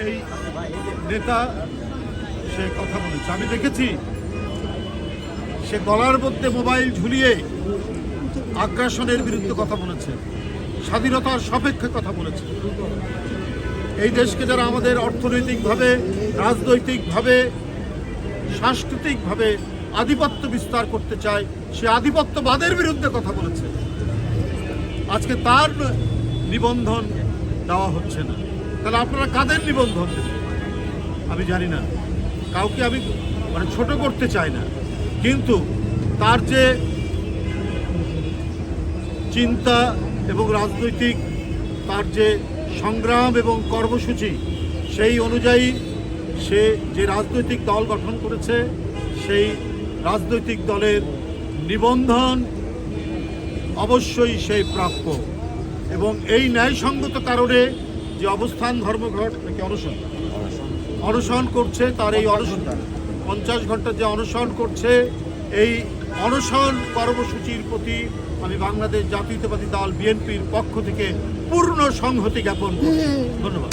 এই নেতা সে কথা বলেছে, আমি দেখেছি সে গলার মধ্যে মোবাইল ঝুলিয়ে আগ্রাসনের বিরুদ্ধে কথা বলেছে, স্বাধীনতার সপক্ষে কথা বলেছে। এই দেশকে যারা আমাদের অর্থনৈতিকভাবে, রাজনৈতিকভাবে, সাংস্কৃতিকভাবে আধিপত্য বিস্তার করতে চায়, সে আধিপত্যবাদের বিরুদ্ধে কথা বলেছে। আজকে তার নিবন্ধন দেওয়া হচ্ছে না, তাহলে আপনারা কাদের নিবন্ধন দেবেন? আমি জানি না, কাউকে আমি ছোট করতে চাই না, কিন্তু তার যে চিন্তা এবং রাজনৈতিক তার যে সংগ্রাম এবং কর্মসূচি, সেই অনুযায়ী সে যে রাজনৈতিক দল গঠন করেছে, সেই রাজনৈতিক দলের নিবন্ধন অবশ্যই সেই প্রাপ্য। এবং এই ন্যায়সঙ্গত কারণে যে অবস্থান ধর্মঘট নাকি অনশন করছে, তার এই অনশন 50 ঘন্টা যে অনশন করছে, এই অনশন কর্মসূচির প্রতি আমি বাংলাদেশ জাতীয়তাবাদী দল বিএনপির পক্ষ থেকে পূর্ণ সংহতি জ্ঞাপন করছি। ধন্যবাদ।